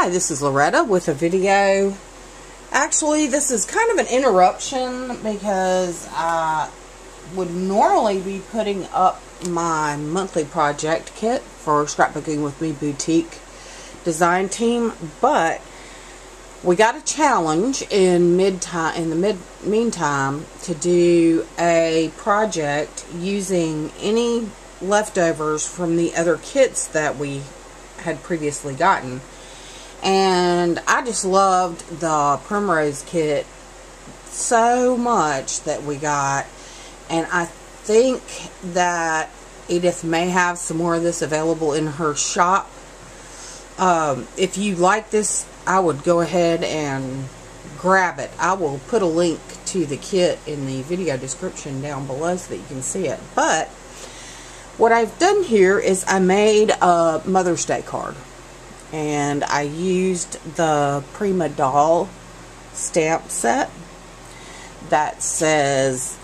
Hi, this is Loretta with a video. Actually, this is kind of an interruption because I would normally be putting up my monthly project kit for Scrapbooking with Me Boutique design team, but we got a challenge in the meantime to do a project using any leftovers from the other kits that we had previously gotten. And I just loved the Primrose kit so much that we got, and I think that Edith may have some more of this available in her shop. If you like this, I would go ahead and grab it. I will put a link to the kit in the video description down below so that you can see it. But what I've done here is I made a Mother's Day card, and I used the Prima Doll stamp set that says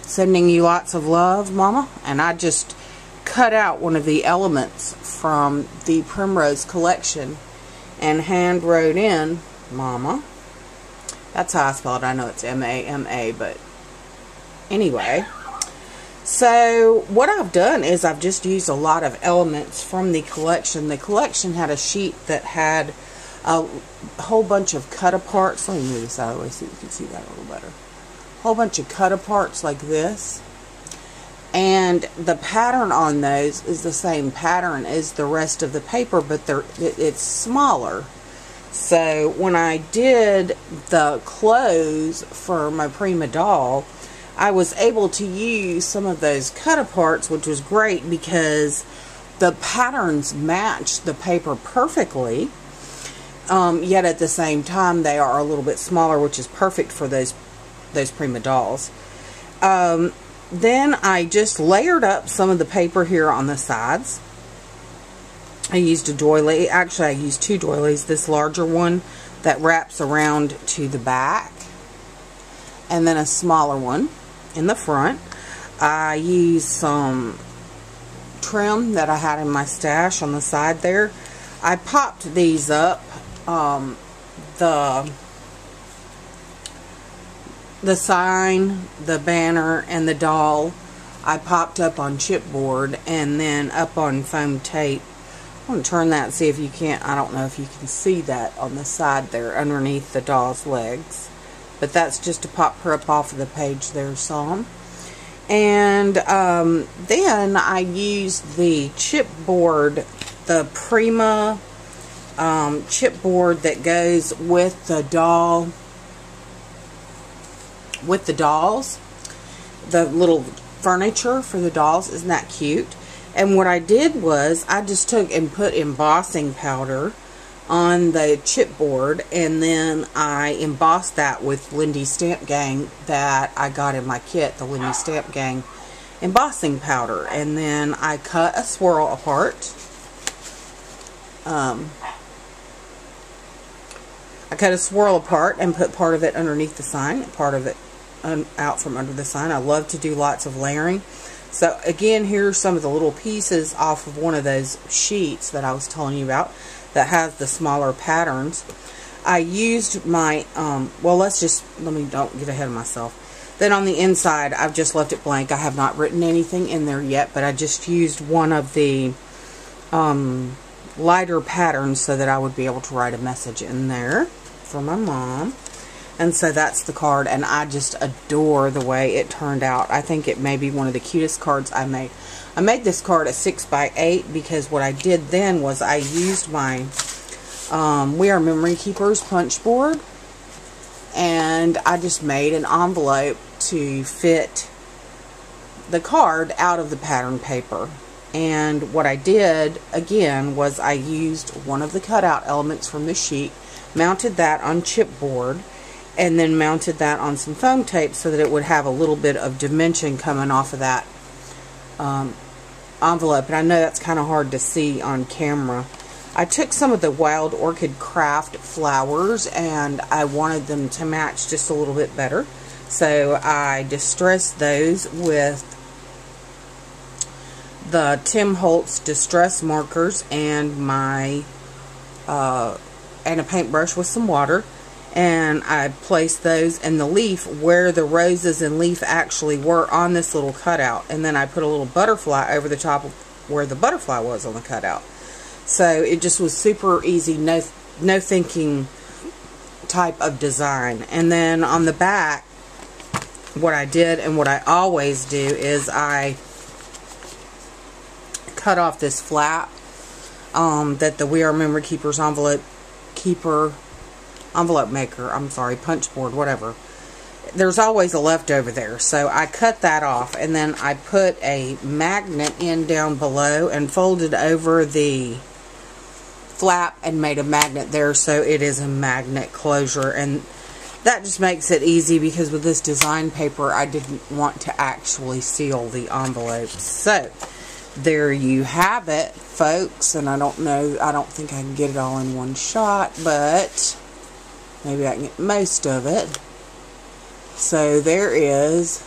sending you lots of love, Mama, and I just cut out one of the elements from the Primrose collection and hand wrote in Mama. That's how I spell it. I know it's M-A-M-A, but anyway. So what I've done is I've just used a lot of elements from the collection. The collection had a sheet that had a whole bunch of cut-aparts. Let me move this out of the way so you can see that a little better. A whole bunch of cut-aparts like this. And the pattern on those is the same pattern as the rest of the paper, but it's smaller. So when I did the clothes for my Prima Doll, I was able to use some of those cut-aparts, which was great because the patterns match the paper perfectly, yet at the same time they are a little bit smaller, which is perfect for those Prima Dolls. Then I just layered up some of the paper here on the sides. I used a doily. Actually, I used two doilies. This larger one that wraps around to the back, and then a smaller one in the front. I used some trim that I had in my stash on the side there. I popped these up. The sign, the banner, and the doll I popped up on chipboard and then up on foam tape. I'm going to turn that and see if you can't. I don't know if you can see that on the side there underneath the doll's legs. But that's just to pop her up off of the page there some. And then I used the chipboard, the Prima chipboard that goes with the doll. With the dolls, the little furniture for the dolls. Isn't that cute? And what I did was I just took and put embossing powder on the chipboard, and then I embossed that with Lindy Stamp Gang that I got in my kit, the Lindy Stamp Gang embossing powder. And then I cut a swirl apart. I cut a swirl apart and put part of it underneath the sign, part of it out from under the sign. I love to do lots of layering. So again, here's some of the little pieces off of one of those sheets that I was telling you about that has the smaller patterns. I used my, well, let me don't get ahead of myself. Then on the inside, I've just left it blank. I have not written anything in there yet, but I just used one of the lighter patterns so that I would be able to write a message in there for my mom. And so that's the card, and I just adore the way it turned out. I think it may be one of the cutest cards I made. I made this card a 6x8 because what I did then was I used my We Are Memory Keepers punch board, and I just made an envelope to fit the card out of the pattern paper. And what I did again was I used one of the cutout elements from the sheet, mounted that on chipboard, and then mounted that on some foam tape so that it would have a little bit of dimension coming off of that envelope. And I know that's kind of hard to see on camera. I took some of the Wild Orchid Craft flowers and I wanted them to match just a little bit better. So I distressed those with the Tim Holtz Distress markers and my and a paintbrush with some water, and I placed those in the leaf where the roses and leaf actually were on this little cutout, and then I put a little butterfly over the top of where the butterfly was on the cutout. So it just was super easy, no thinking type of design. And then on the back, what I did and what I always do is I cut off this flap that the We Are Memory Keepers envelope maker, punch board, whatever. There's always a leftover there, so I cut that off, and then I put a magnet in down below and folded over the flap and made a magnet there, so it is a magnet closure. And that just makes it easy, because with this design paper I didn't want to actually seal the envelopes. So there you have it, folks. And I don't think I can get it all in one shot, but maybe I can get most of it. So there is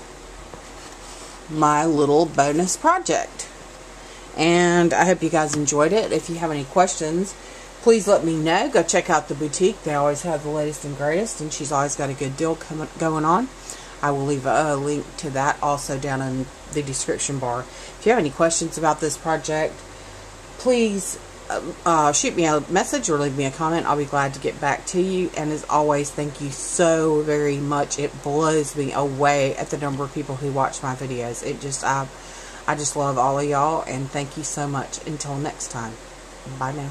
my little bonus project, and I hope you guys enjoyed it. If you have any questions, please let me know. Go check out the boutique. They always have the latest and greatest, and she's always got a good deal going on. I will leave a link to that also down in the description bar. If you have any questions about this project, please shoot me a message or leave me a comment. I'll be glad to get back to you. And as always, thank you so very much. It blows me away at the number of people who watch my videos. I just love all of y'all, and thank you so much. Until next time, bye now.